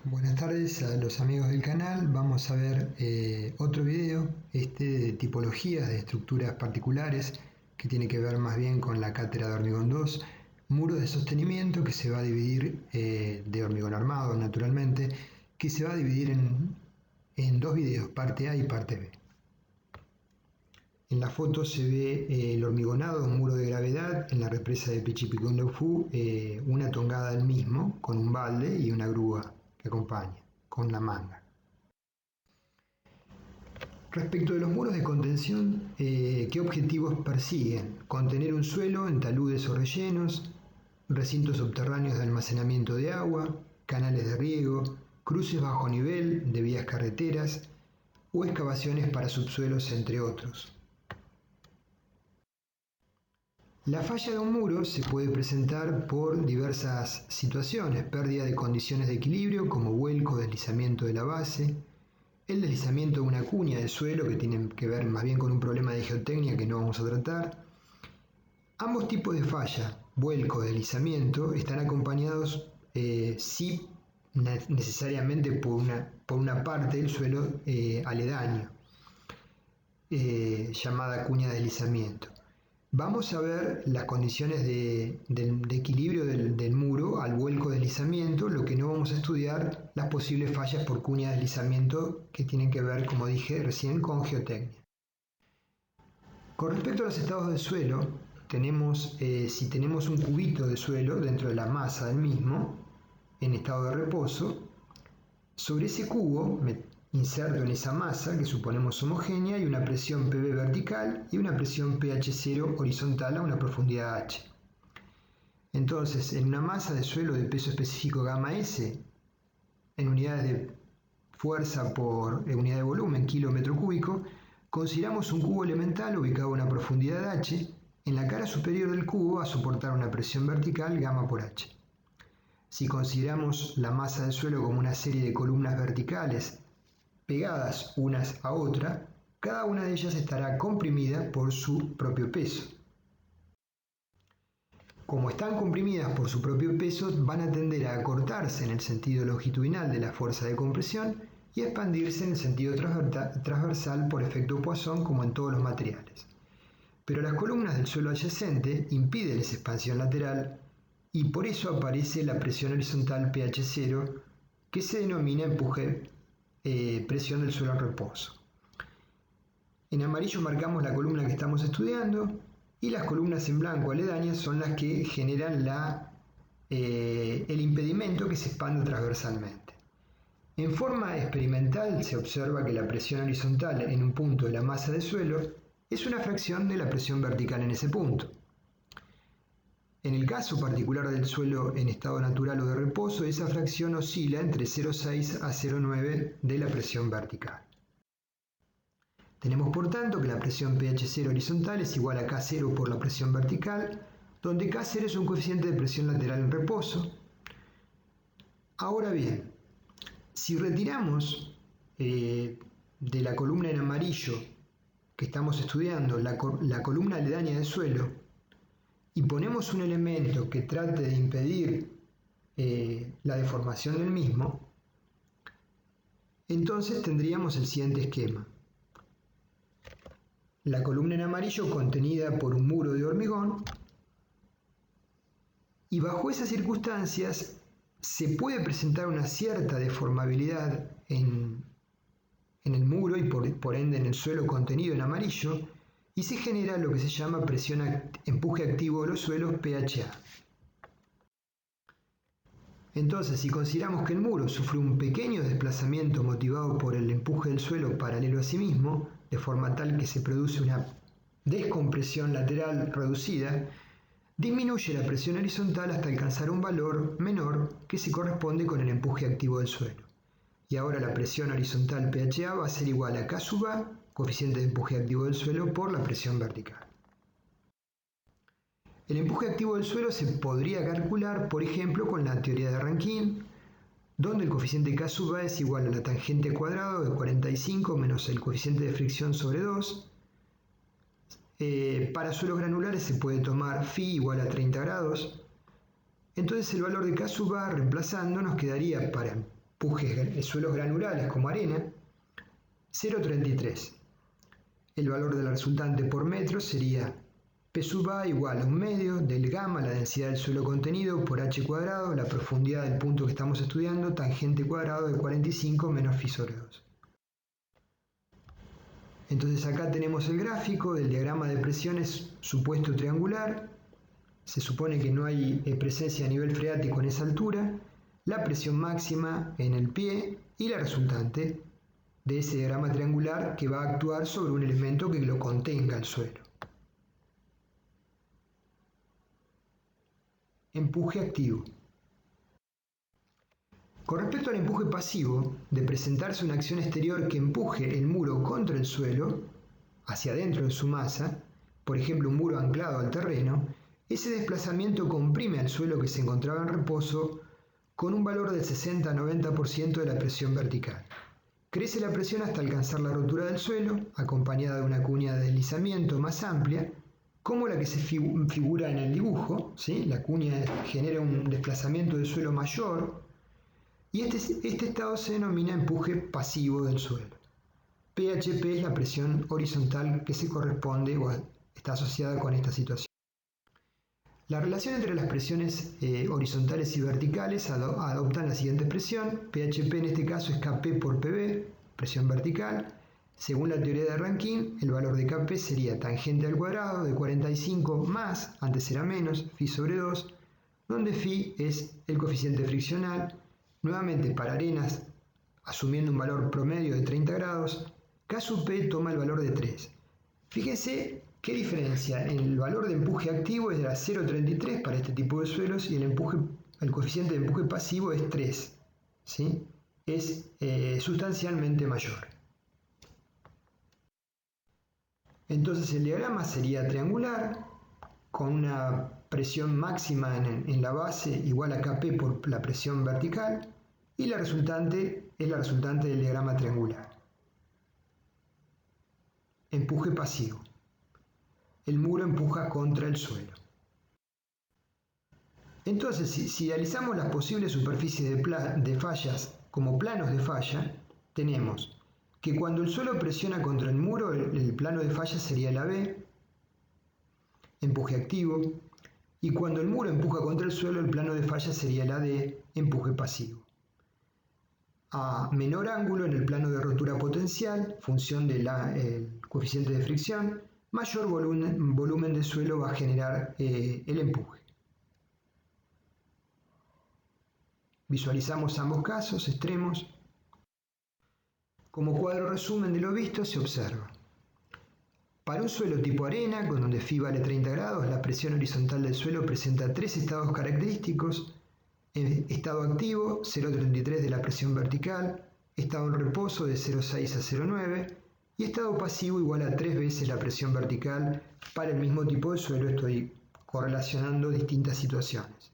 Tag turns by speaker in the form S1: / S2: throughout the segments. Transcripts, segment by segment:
S1: Buenas tardes a los amigos del canal. Vamos a ver otro video de tipologías de estructuras particulares que tiene que ver más bien con la cátedra de hormigón 2, muros de sostenimiento que se va a dividir de hormigón armado naturalmente, que se va a dividir en dos videos, parte A y parte B. En la foto se ve el hormigonado de un muro de gravedad en la represa de Pichipicundeufú, una tongada del mismo con un balde y una grúa que acompaña con la manga. Respecto de los muros de contención, ¿qué objetivos persiguen? Contener un suelo en taludes o rellenos, recintos subterráneos de almacenamiento de agua, canales de riego, cruces bajo nivel de vías carreteras o excavaciones para subsuelos, entre otros. La falla de un muro se puede presentar por diversas situaciones: pérdida de condiciones de equilibrio como vuelco, deslizamiento de la base, el deslizamiento de una cuña de suelo que tiene que ver más bien con un problema de geotecnia que no vamos a tratar. Ambos tipos de falla, vuelco, deslizamiento, están acompañados sí necesariamente por una parte del suelo aledaño, llamada cuña de deslizamiento. Vamos a ver las condiciones de equilibrio del muro al vuelco deslizamiento, lo que no vamos a estudiar las posibles fallas por cuña de deslizamiento que tienen que ver, como dije recién, con geotecnia. Con respecto a los estados del suelo, si tenemos un cubito de suelo dentro de la masa del mismo, en estado de reposo, sobre ese cubo inserto en esa masa, que suponemos homogénea, hay una presión PB vertical y una presión pH0 horizontal a una profundidad H. Entonces, en una masa de suelo de peso específico gamma S, en unidades de fuerza por unidad de volumen, kilómetro cúbico, consideramos un cubo elemental ubicado a una profundidad H. En la cara superior del cubo va a soportar una presión vertical gamma por H. Si consideramos la masa del suelo como una serie de columnas verticales pegadas unas a otra, cada una de ellas estará comprimida por su propio peso. Como están comprimidas por su propio peso, van a tender a acortarse en el sentido longitudinal de la fuerza de compresión y a expandirse en el sentido transversal por efecto Poisson, como en todos los materiales. Pero las columnas del suelo adyacente impiden esa expansión lateral y por eso aparece la presión horizontal pH0, que se denomina presión del suelo en reposo. En amarillo marcamos la columna que estamos estudiando y las columnas en blanco aledañas son las que generan el impedimento que se expande transversalmente. En forma experimental se observa que la presión horizontal en un punto de la masa de suelo es una fracción de la presión vertical en ese punto. En el caso particular del suelo en estado natural o de reposo, esa fracción oscila entre 0,6 a 0,9 de la presión vertical. Tenemos por tanto que la presión pH0 horizontal es igual a K0 por la presión vertical, donde K0 es un coeficiente de presión lateral en reposo. Ahora bien, si retiramos de la columna en amarillo que estamos estudiando la columna aledaña del suelo, y ponemos un elemento que trate de impedir la deformación del mismo, entonces tendríamos el siguiente esquema. La columna en amarillo contenida por un muro de hormigón, y bajo esas circunstancias se puede presentar una cierta deformabilidad en el muro y por ende en el suelo contenido en amarillo, y se genera lo que se llama empuje activo de los suelos, PHA. Entonces, si consideramos que el muro sufre un pequeño desplazamiento motivado por el empuje del suelo paralelo a sí mismo, de forma tal que se produce una descompresión lateral reducida, disminuye la presión horizontal hasta alcanzar un valor menor que se corresponde con el empuje activo del suelo. Y ahora la presión horizontal PHA va a ser igual a K sub A, coeficiente de empuje activo del suelo, por la presión vertical. El empuje activo del suelo se podría calcular, por ejemplo, con la teoría de Rankine, donde el coeficiente K sub A es igual a la tangente cuadrado de 45 menos el coeficiente de fricción sobre 2. Para suelos granulares se puede tomar phi igual a 30 grados. Entonces el valor de K sub A reemplazando nos quedaría para suelos granulares como arena, 0,33. El valor de la resultante por metro sería P sub A igual a 1/2 del gamma, la densidad del suelo contenido, por h cuadrado, la profundidad del punto que estamos estudiando, tangente cuadrado de 45 menos phi sobre 2. Entonces acá tenemos el gráfico del diagrama de presiones supuesto triangular. Se supone que no hay presencia a nivel freático en esa altura, la presión máxima en el pie y la resultante de ese diagrama triangular que va a actuar sobre un elemento que lo contenga el suelo. Empuje activo. Con respecto al empuje pasivo, de presentarse una acción exterior que empuje el muro contra el suelo, hacia adentro en su masa, por ejemplo un muro anclado al terreno, ese desplazamiento comprime al suelo que se encontraba en reposo con un valor del 60 a 90% de la presión vertical. Crece la presión hasta alcanzar la rotura del suelo, acompañada de una cuña de deslizamiento más amplia, como la que se figura en el dibujo, ¿sí? La cuña genera un desplazamiento del suelo mayor, y este estado se denomina empuje pasivo del suelo. PHP es la presión horizontal que se corresponde o está asociada con esta situación. La relación entre las presiones horizontales y verticales adoptan la siguiente expresión. PHP en este caso es Kp por Pb, presión vertical. Según la teoría de Rankine, el valor de Kp sería tangente al cuadrado de 45 más, antes era menos, phi sobre 2, donde phi es el coeficiente friccional. Nuevamente para arenas, asumiendo un valor promedio de 30 grados, K sub P toma el valor de 3. Fíjense qué diferencia. El valor de empuje activo era 0,33 para este tipo de suelos y el coeficiente de empuje pasivo es 3. ¿Sí? Es sustancialmente mayor. Entonces el diagrama sería triangular, con una presión máxima en la base igual a Kp por la presión vertical, y la resultante es la resultante del diagrama triangular. Empuje pasivo. El muro empuja contra el suelo. Entonces, si analizamos las posibles superficies de fallas como planos de falla, tenemos que cuando el suelo presiona contra el muro, el plano de falla sería el AB, empuje activo, y cuando el muro empuja contra el suelo, el plano de falla sería el AD, empuje pasivo. A menor ángulo en el plano de rotura potencial, función del coeficiente de fricción, mayor volumen de suelo va a generar el empuje. Visualizamos ambos casos extremos. Como cuadro resumen de lo visto se observa. Para un suelo tipo arena, con donde phi vale 30 grados, la presión horizontal del suelo presenta tres estados característicos: estado activo, 0,33 de la presión vertical, estado en reposo de 0,6 a 0,9 y estado pasivo igual a 3 veces la presión vertical. Para el mismo tipo de suelo estoy correlacionando distintas situaciones,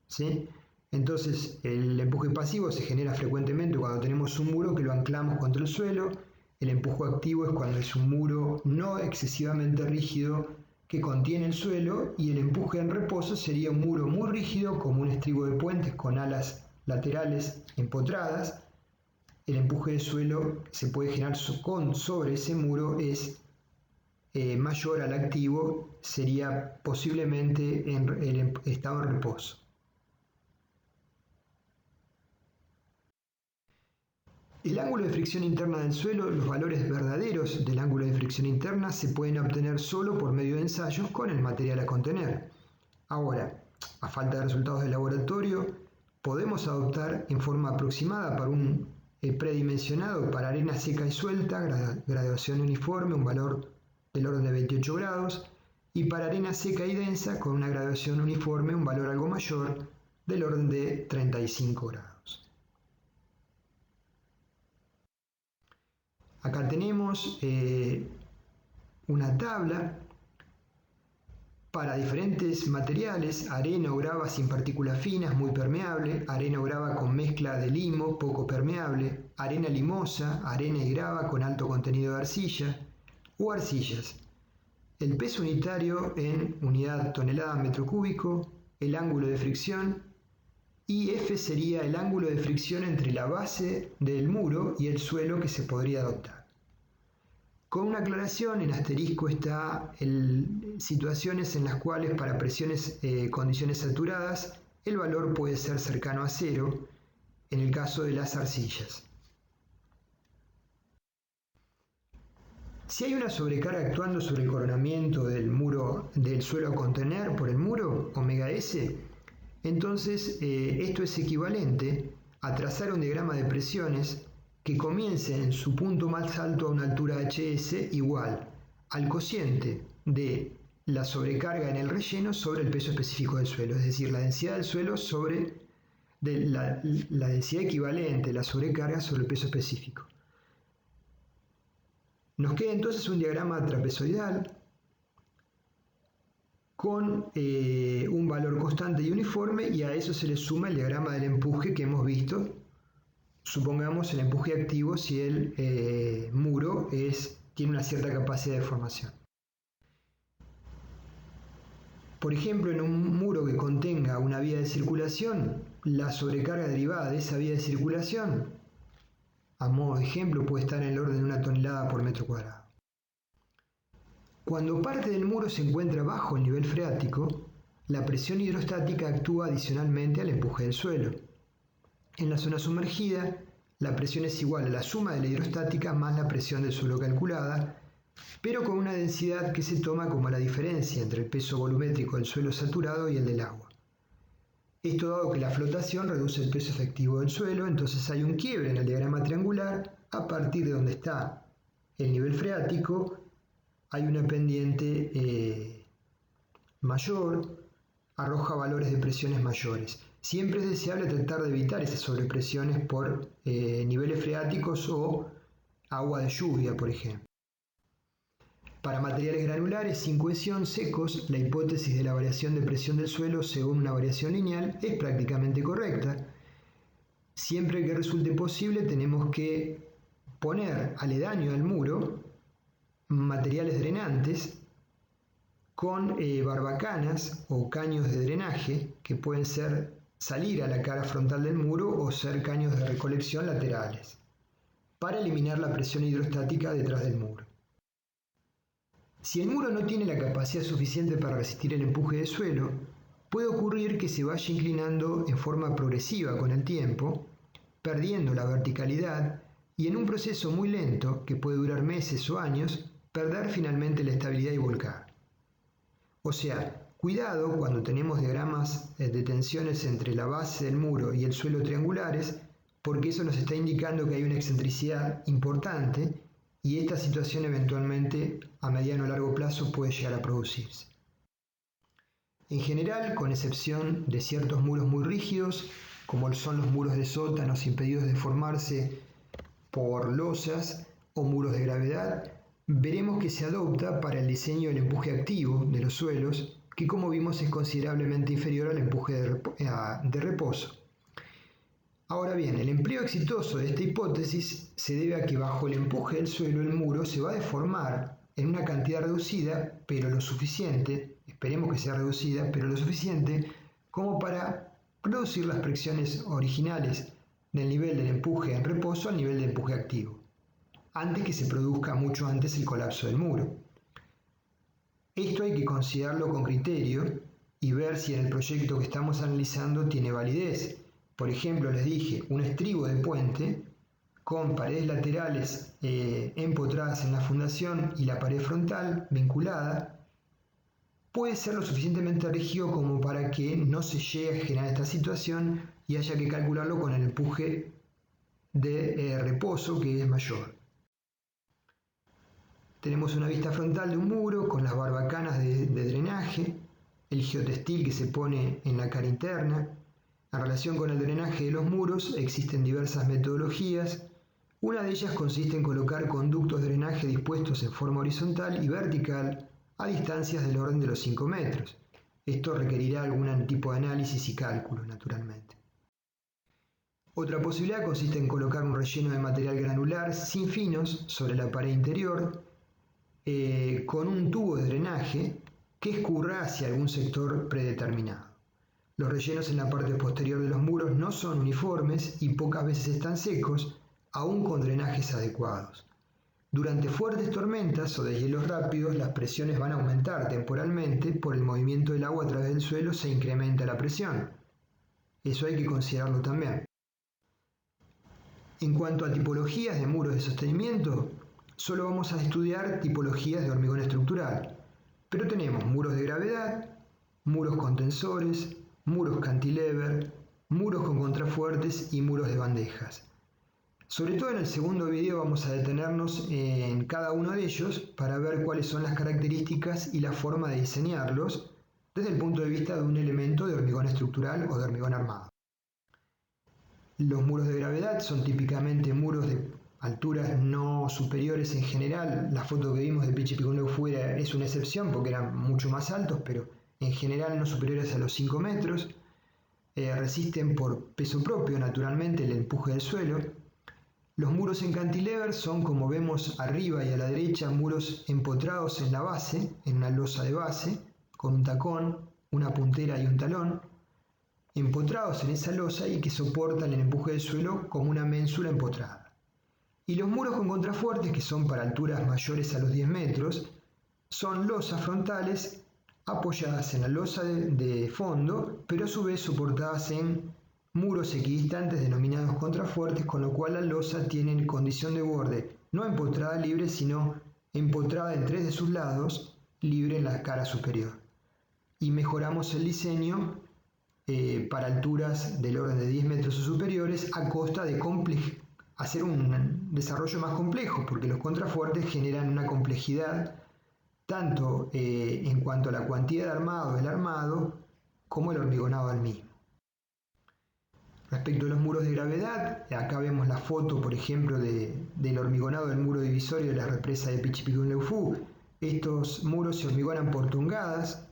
S1: ¿sí? Entonces el empuje pasivo se genera frecuentemente cuando tenemos un muro que lo anclamos contra el suelo. El empuje activo es cuando es un muro no excesivamente rígido que contiene el suelo, y el empuje en reposo sería un muro muy rígido como un estribo de puentes con alas laterales empotradas. El empuje de suelo se puede generar sobre ese muro es mayor al activo, sería posiblemente en el estado de reposo. El ángulo de fricción interna del suelo, los valores verdaderos del ángulo de fricción interna se pueden obtener solo por medio de ensayos con el material a contener. Ahora, a falta de resultados de laboratorio, podemos adoptar en forma aproximada para un predimensionado para arena seca y suelta, graduación uniforme, un valor del orden de 28 grados, y para arena seca y densa con una graduación uniforme, un valor algo mayor del orden de 35 grados. Acá tenemos una tabla para diferentes materiales: arena o grava sin partículas finas, muy permeable; arena o grava con mezcla de limo, poco permeable; arena limosa, arena y grava con alto contenido de arcilla, o arcillas. El peso unitario en unidad tonelada metro cúbico, el ángulo de fricción y F sería el ángulo de fricción entre la base del muro y el suelo que se podría adoptar. Con una aclaración, en asterisco está situaciones en las cuales para condiciones saturadas, el valor puede ser cercano a 0, en el caso de las arcillas. Si hay una sobrecarga actuando sobre el coronamiento del suelo a contener por el muro, omega S, entonces esto es equivalente a trazar un diagrama de presiones que comience en su punto más alto a una altura HS igual al cociente de la sobrecarga en el relleno sobre el peso específico del suelo, es decir, la densidad del suelo sobre la densidad equivalente, la sobrecarga sobre el peso específico. Nos queda entonces un diagrama trapezoidal con un valor constante y uniforme, y a eso se le suma el diagrama del empuje que hemos visto. Supongamos el empuje activo si el muro tiene una cierta capacidad de formación. Por ejemplo, en un muro que contenga una vía de circulación, la sobrecarga derivada de esa vía de circulación, a modo de ejemplo, puede estar en el orden de 1 tonelada por metro cuadrado. Cuando parte del muro se encuentra bajo el nivel freático, la presión hidrostática actúa adicionalmente al empuje del suelo. En la zona sumergida, la presión es igual a la suma de la hidrostática más la presión del suelo calculada, pero con una densidad que se toma como la diferencia entre el peso volumétrico del suelo saturado y el del agua. Esto dado que la flotación reduce el peso efectivo del suelo, entonces hay un quiebre en el diagrama triangular. A partir de donde está el nivel freático hay una pendiente mayor, arroja valores de presiones mayores. Siempre es deseable tratar de evitar esas sobrepresiones por niveles freáticos o agua de lluvia, por ejemplo. Para materiales granulares sin cohesión secos, la hipótesis de la variación de presión del suelo según una variación lineal es prácticamente correcta. Siempre que resulte posible tenemos que poner aledaño al muro materiales drenantes con barbacanas o caños de drenaje que pueden salir a la cara frontal del muro o ser caños de recolección laterales para eliminar la presión hidrostática detrás del muro. Si el muro no tiene la capacidad suficiente para resistir el empuje del suelo, puede ocurrir que se vaya inclinando en forma progresiva con el tiempo, perdiendo la verticalidad y en un proceso muy lento, que puede durar meses o años, perder finalmente la estabilidad y volcar. O sea, cuidado cuando tenemos diagramas de tensiones entre la base del muro y el suelo triangulares, porque eso nos está indicando que hay una excentricidad importante y esta situación eventualmente a mediano o largo plazo puede llegar a producirse. En general, con excepción de ciertos muros muy rígidos, como son los muros de sótanos impedidos de formarse por losas o muros de gravedad, veremos que se adopta para el diseño del empuje activo de los suelos, que como vimos es considerablemente inferior al empuje de reposo. Ahora bien, el empleo exitoso de esta hipótesis se debe a que bajo el empuje del suelo el muro se va a deformar en una cantidad reducida, pero lo suficiente, esperemos que sea reducida, pero lo suficiente como para producir las presiones originales del nivel del empuje en reposo al nivel del empuje activo, antes que se produzca mucho antes el colapso del muro. Esto hay que considerarlo con criterio y ver si en el proyecto que estamos analizando tiene validez. Por ejemplo, les dije, un estribo de puente con paredes laterales empotradas en la fundación y la pared frontal vinculada puede ser lo suficientemente rígido como para que no se llegue a generar esta situación y haya que calcularlo con el empuje de reposo, que es mayor. Tenemos una vista frontal de un muro con las barbacanas de drenaje, el geotextil que se pone en la cara interna. En relación con el drenaje de los muros existen diversas metodologías. Una de ellas consiste en colocar conductos de drenaje dispuestos en forma horizontal y vertical a distancias del orden de los 5 metros. Esto requerirá algún tipo de análisis y cálculo, naturalmente. Otra posibilidad consiste en colocar un relleno de material granular sin finos sobre la pared interior con un tubo de drenaje que escurra hacia algún sector predeterminado. Los rellenos en la parte posterior de los muros no son uniformes y pocas veces están secos, aún con drenajes adecuados. Durante fuertes tormentas o deshielos rápidos, las presiones van a aumentar temporalmente por el movimiento del agua a través del suelo, se incrementa la presión. Eso hay que considerarlo también. En cuanto a tipologías de muros de sostenimiento, solo vamos a estudiar tipologías de hormigón estructural, pero tenemos muros de gravedad, muros con tensores, muros cantilever, muros con contrafuertes y muros de bandejas. Sobre todo en el segundo video vamos a detenernos en cada uno de ellos para ver cuáles son las características y la forma de diseñarlos desde el punto de vista de un elemento de hormigón estructural o de hormigón armado. Los muros de gravedad son típicamente muros de alturas no superiores en general. La foto que vimos de Pichipicunleu es una excepción porque eran mucho más altos, pero en general no superiores a los 5 metros. Resisten por peso propio naturalmente el empuje del suelo. Los muros en cantilever son, como vemos arriba y a la derecha, muros empotrados en la base, en una losa de base, con un tacón, una puntera y un talón, empotrados en esa losa y que soportan el empuje del suelo como una ménsula empotrada. Y los muros con contrafuertes, que son para alturas mayores a los 10 metros, son losas frontales apoyadas en la losa de fondo, pero a su vez soportadas en muros equidistantes denominados contrafuertes, con lo cual la losa tiene condición de borde no empotrada libre, sino empotrada en 3 de sus lados, libre en la cara superior. Y mejoramos el diseño para alturas del orden de 10 metros o superiores a costa de hacer un desarrollo más complejo, porque los contrafuertes generan una complejidad tanto en cuanto a la cuantía de armado del armado como el hormigonado al mismo. Respecto a los muros de gravedad, acá vemos la foto, por ejemplo, del hormigonado del muro divisorio de la represa de Pichipicunleu. Estos muros se hormigonan por tongadas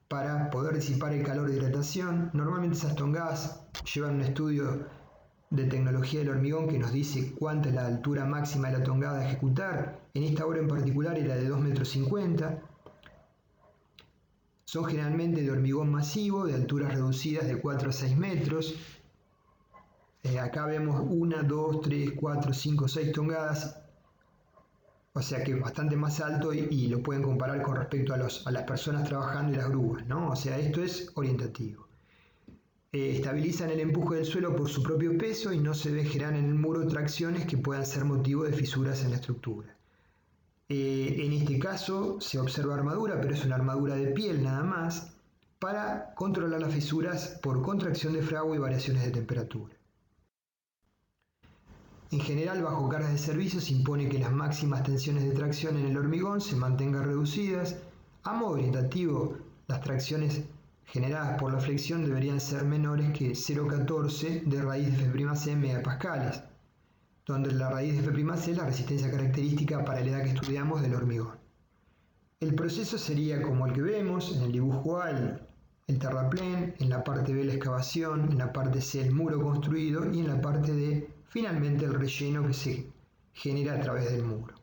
S1: para poder disipar el calor de hidratación. Normalmente esas tongadas llevan un estudio de tecnología del hormigón que nos dice cuánta es la altura máxima de la tongada a ejecutar. En esta obra en particular era de 2,50 metros. Son generalmente de hormigón masivo, de alturas reducidas de 4 a 6 metros. Acá vemos 1, 2, 3, 4, 5, 6 tongadas, o sea que es bastante más alto y lo pueden comparar con respecto a las personas trabajando y las grúas, ¿no? O sea, esto es orientativo. Estabilizan el empuje del suelo por su propio peso y no se generan en el muro tracciones que puedan ser motivo de fisuras en la estructura. En este caso se observa armadura, pero es una armadura de piel nada más, para controlar las fisuras por contracción de fragua y variaciones de temperatura. En general, bajo cargas de servicio se impone que las máximas tensiones de tracción en el hormigón se mantengan reducidas. A modo orientativo, las tracciones generadas por la flexión deberían ser menores que 0,14 de raíz de F'C en megapascales, donde la raíz de F'C es la resistencia característica para la edad que estudiamos del hormigón. El proceso sería como el que vemos en el dibujo A, el terraplén, en la parte B la excavación, en la parte C el muro construido y en la parte D finalmente el relleno que se genera a través del muro,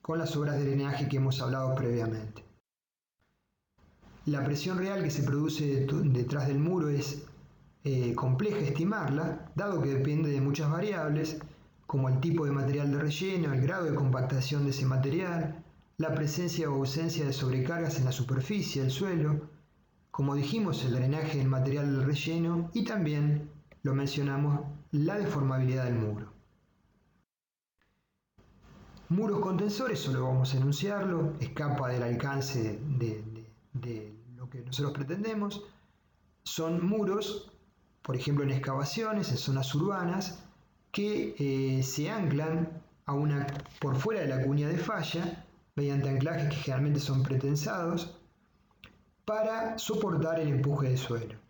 S1: con las obras de drenaje que hemos hablado previamente. La presión real que se produce detrás del muro es compleja estimarla, dado que depende de muchas variables, como el tipo de material de relleno, el grado de compactación de ese material, la presencia o ausencia de sobrecargas en la superficie del suelo, como dijimos, el drenaje del material del relleno y también, lo mencionamos, la deformabilidad del muro. Muros con tensores, solo vamos a enunciarlo, escapa del alcance de lo que nosotros pretendemos. Son muros, por ejemplo en excavaciones, en zonas urbanas, que se anclan por fuera de la cuña de falla, mediante anclajes que generalmente son pretensados, para soportar el empuje del suelo.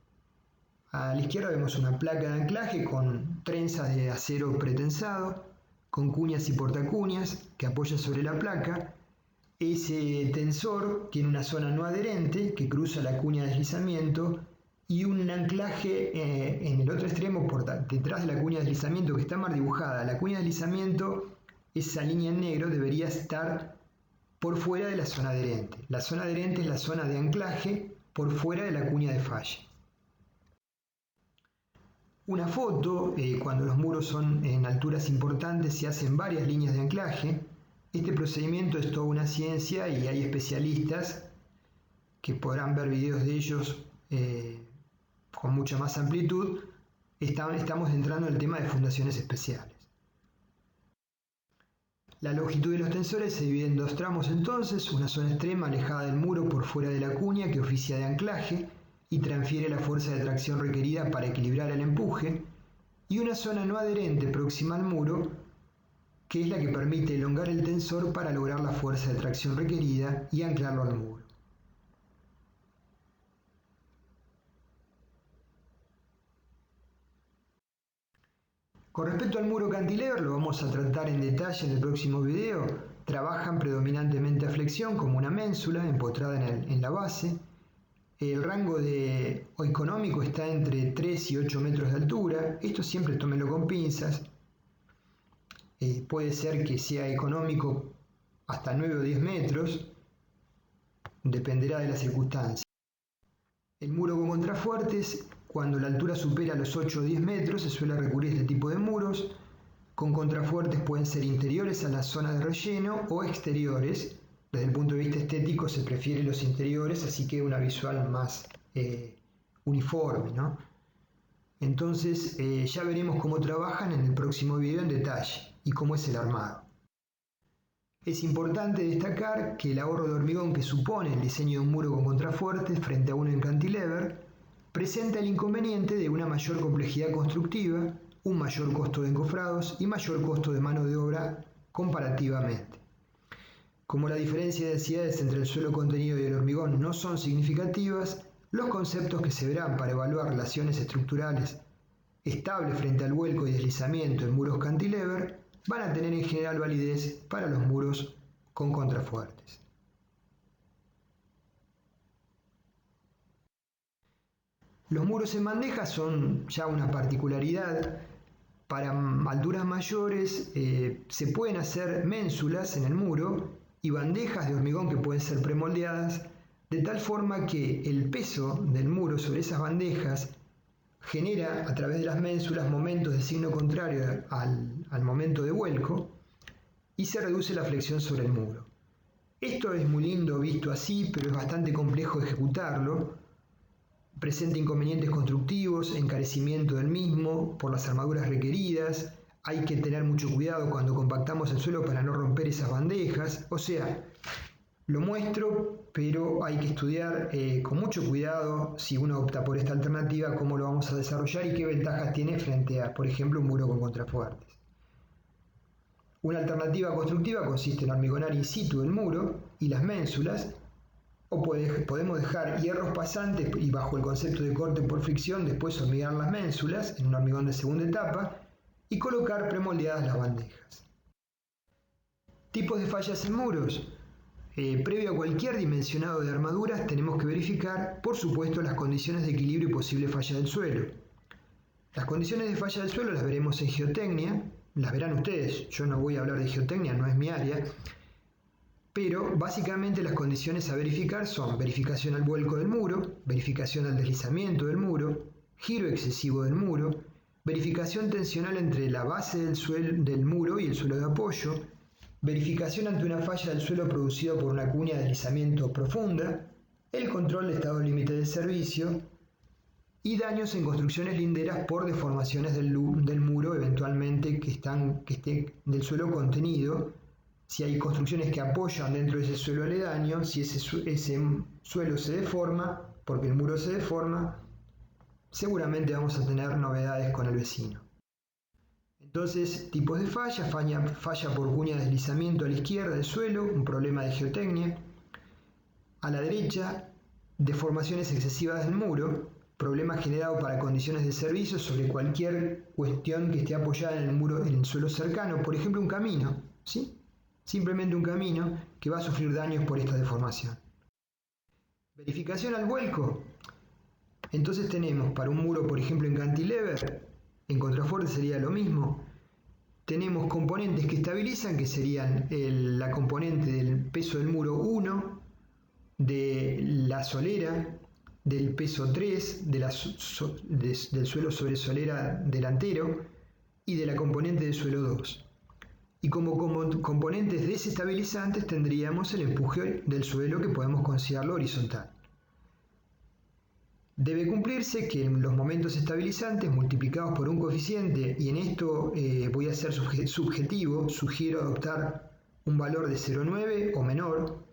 S1: A la izquierda vemos una placa de anclaje con trenzas de acero pretensado, con cuñas y portacuñas que apoya sobre la placa. Ese tensor tiene una zona no adherente que cruza la cuña de deslizamiento y un anclaje en el otro extremo detrás de la cuña de deslizamiento que está mal dibujada. La cuña de deslizamiento, esa línea en negro, debería estar por fuera de la zona adherente. La zona adherente es la zona de anclaje por fuera de la cuña de falla. Una foto, cuando los muros son en alturas importantes, se hacen varias líneas de anclaje. Este procedimiento es toda una ciencia y hay especialistas que podrán ver videos de ellos con mucha más amplitud. Estamos entrando en el tema de fundaciones especiales. La longitud de los tensores se divide en dos tramos entonces, una zona extrema alejada del muro por fuera de la cuña que oficia de anclaje y transfiere la fuerza de tracción requerida para equilibrar el empuje, y una zona no adherente próxima al muro, que es la que permite elongar el tensor para lograr la fuerza de tracción requerida y anclarlo al muro. Con respecto al muro cantilever, lo vamos a tratar en detalle en el próximo video. Trabajan predominantemente a flexión como una ménsula empotrada en la base. El rango económico está entre 3 y 8 metros de altura. Esto siempre tómenlo con pinzas. Puede ser que sea económico hasta 9 o 10 metros. Dependerá de las circunstancias. El muro con contrafuertes, cuando la altura supera los 8 o 10 metros, se suele recurrir a este tipo de muros. Con contrafuertes pueden ser interiores a la zona de relleno o exteriores. Desde el punto de vista estético se prefieren los interiores, así que una visual más uniforme, ¿no? Entonces ya veremos cómo trabajan en el próximo video en detalle y cómo es el armado. Es importante destacar que el ahorro de hormigón que supone el diseño de un muro con contrafuertes frente a uno en cantilever presenta el inconveniente de una mayor complejidad constructiva, un mayor costo de encofrados y mayor costo de mano de obra comparativamente. Como la diferencia de densidades entre el suelo contenido y el hormigón no son significativas, los conceptos que se verán para evaluar relaciones estructurales estables frente al vuelco y deslizamiento en muros cantilever van a tener en general validez para los muros con contrafuertes. Los muros en bandeja son ya una particularidad. Para alturas mayores se pueden hacer ménsulas en el muro y bandejas de hormigón que pueden ser premoldeadas, de tal forma que el peso del muro sobre esas bandejas genera a través de las ménsulas momentos de signo contrario al momento de vuelco y se reduce la flexión sobre el muro. Esto es muy lindo visto así, pero es bastante complejo ejecutarlo. Presenta inconvenientes constructivos, encarecimiento del mismo por las armaduras requeridas. Hay que tener mucho cuidado cuando compactamos el suelo para no romper esas bandejas. O sea, lo muestro, pero hay que estudiar con mucho cuidado, si uno opta por esta alternativa, cómo lo vamos a desarrollar y qué ventajas tiene frente a, por ejemplo, un muro con contrafuertes. Una alternativa constructiva consiste en hormigonar in situ el muro y las ménsulas, o podemos dejar hierros pasantes y bajo el concepto de corte por fricción después hormigar las ménsulas en un hormigón de segunda etapa y colocar premoldeadas las bandejas. Tipos de fallas en muros. Previo a cualquier dimensionado de armaduras tenemos que verificar, por supuesto, las condiciones de equilibrio y posible falla del suelo. Las condiciones de falla del suelo las veremos en geotecnia, las verán ustedes, yo no voy a hablar de geotecnia, no es mi área, pero básicamente las condiciones a verificar son verificación al vuelco del muro, verificación al deslizamiento del muro, giro excesivo del muro, verificación tensional entre la base del muro y el suelo de apoyo, verificación ante una falla del suelo producida por una cuña de deslizamiento profunda, el control de estado límite de servicio y daños en construcciones linderas por deformaciones del muro eventualmente que esté del suelo contenido. Si hay construcciones que apoyan dentro de ese suelo aledaño, si ese suelo se deforma, porque el muro se deforma, seguramente vamos a tener novedades con el vecino. Entonces, tipos de falla por cuña de deslizamiento a la izquierda del suelo, un problema de geotecnia. A la derecha, deformaciones excesivas del muro, problema generado para condiciones de servicio sobre cualquier cuestión que esté apoyada en el muro, en el suelo cercano, por ejemplo un camino, ¿sí? Simplemente un camino que va a sufrir daños por esta deformación. Verificación al vuelco. Entonces tenemos para un muro, por ejemplo en cantilever, en contrafuerte sería lo mismo. Tenemos componentes que estabilizan, que serían la componente del peso del muro 1, de la solera, del peso 3 del suelo sobre solera delantero y de la componente de suelo 2. Y como componentes desestabilizantes tendríamos el empuje del suelo, que podemos considerarlo horizontal. Debe cumplirse que los momentos estabilizantes multiplicados por un coeficiente, y en esto voy a ser subjetivo, sugiero adoptar un valor de 0,9 o menor,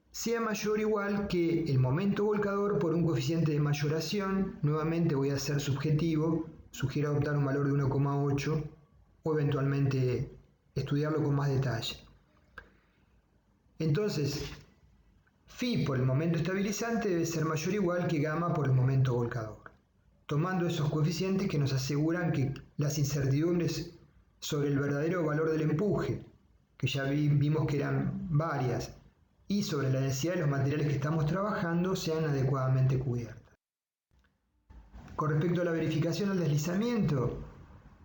S1: sea mayor o igual que el momento volcador por un coeficiente de mayoración. Nuevamente voy a ser subjetivo, sugiero adoptar un valor de 1,8 o eventualmente estudiarlo con más detalle. Entonces, phi por el momento estabilizante debe ser mayor o igual que gamma por el momento volcador, tomando esos coeficientes que nos aseguran que las incertidumbres sobre el verdadero valor del empuje, que ya vimos que eran varias, y sobre la densidad de los materiales que estamos trabajando sean adecuadamente cubiertas. Con respecto a la verificación del deslizamiento,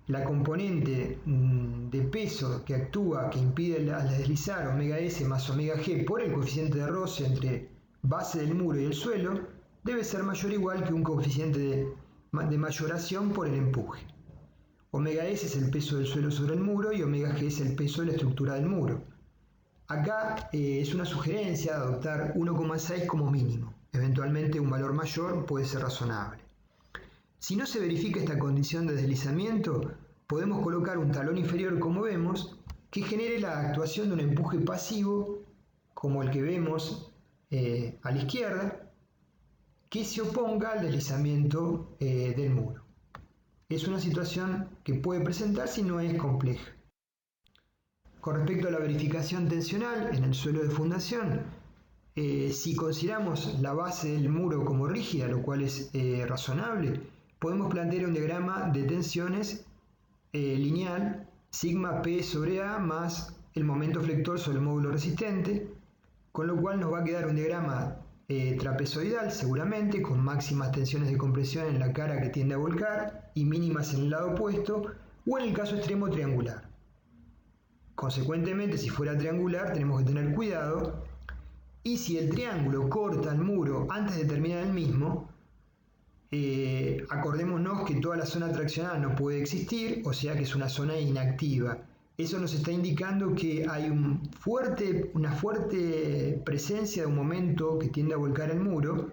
S1: la componente de peso que actúa, que impide al deslizar, omega S más omega G por el coeficiente de roce entre base del muro y el suelo, debe ser mayor o igual que un coeficiente de mayoración por el empuje. Omega S es el peso del suelo sobre el muro y omega G es el peso de la estructura del muro. Acá es una sugerencia de adoptar 1,6 como mínimo. Eventualmente un valor mayor puede ser razonable. Si no se verifica esta condición de deslizamiento, podemos colocar un talón inferior, como vemos, que genere la actuación de un empuje pasivo, como el que vemos a la izquierda, que se oponga al deslizamiento del muro. Es una situación que puede presentarse y no es compleja. Con respecto a la verificación tensional en el suelo de fundación, si consideramos la base del muro como rígida, lo cual es razonable, podemos plantear un diagrama de tensiones lineal, sigma P sobre A más el momento flector sobre el módulo resistente, con lo cual nos va a quedar un diagrama trapezoidal seguramente, con máximas tensiones de compresión en la cara que tiende a volcar y mínimas en el lado opuesto, o en el caso extremo triangular. Consecuentemente, si fuera triangular, tenemos que tener cuidado, y si el triángulo corta el muro antes de terminar el mismo, acordémonos que toda la zona traccional no puede existir, o sea que es una zona inactiva. Eso nos está indicando que hay una fuerte presencia de un momento que tiende a volcar el muro,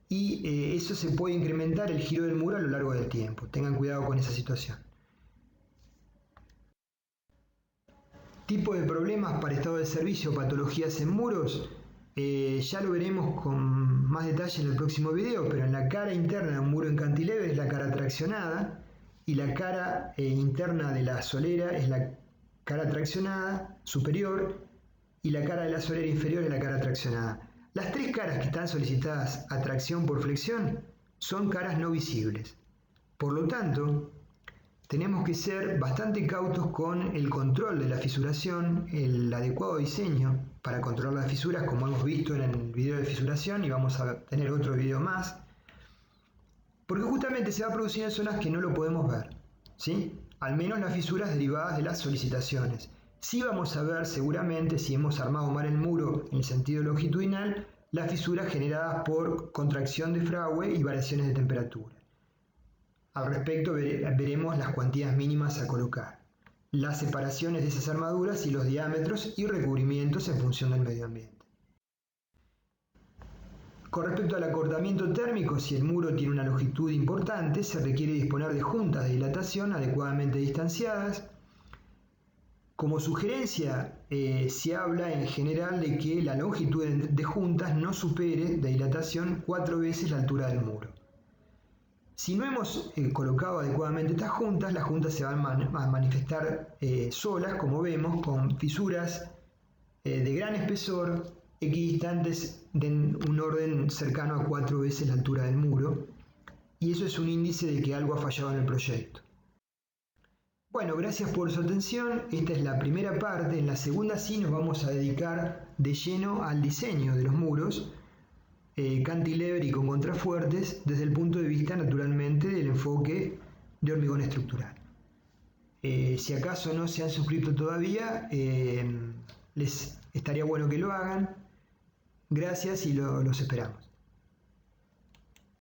S1: y eso se puede incrementar el giro del muro a lo largo del tiempo. Tengan cuidado con esa situación. Tipo de problemas para estado de servicio o patologías en muros. Ya lo veremos con más detalle en el próximo video, pero en la cara interna de un muro en cantilever es la cara traccionada, y la cara interna de la solera es la cara traccionada superior, y la cara de la solera inferior es la cara traccionada. Las tres caras que están solicitadas a tracción por flexión son caras no visibles. Por lo tanto, tenemos que ser bastante cautos con el control de la fisuración, el adecuado diseño para controlar las fisuras, como hemos visto en el video de fisuración, y vamos a tener otro video más, porque justamente se va a producir en zonas que no lo podemos ver, ¿sí? Al menos las fisuras derivadas de las solicitaciones. Sí vamos a ver seguramente, si hemos armado mal el muro en el sentido longitudinal, las fisuras generadas por contracción de fragua y variaciones de temperatura. Al respecto veremos las cuantías mínimas a colocar, las separaciones de esas armaduras y los diámetros y recubrimientos en función del medio ambiente. Con respecto al acortamiento térmico, si el muro tiene una longitud importante, se requiere disponer de juntas de dilatación adecuadamente distanciadas. Como sugerencia, se habla en general de que la longitud de juntas no supere de dilatación 4 veces la altura del muro. Si no hemos colocado adecuadamente estas juntas, las juntas se van a manifestar solas, como vemos, con fisuras de gran espesor, equidistantes de un orden cercano a 4 veces la altura del muro, y eso es un índice de que algo ha fallado en el proyecto. Bueno, gracias por su atención. Esta es la primera parte. En la segunda sí nos vamos a dedicar de lleno al diseño de los muros, cantilever y con contrafuertes, desde el punto de vista naturalmente del enfoque de hormigón estructural. Si acaso no se han suscrito todavía, les estaría bueno que lo hagan. Gracias y los esperamos.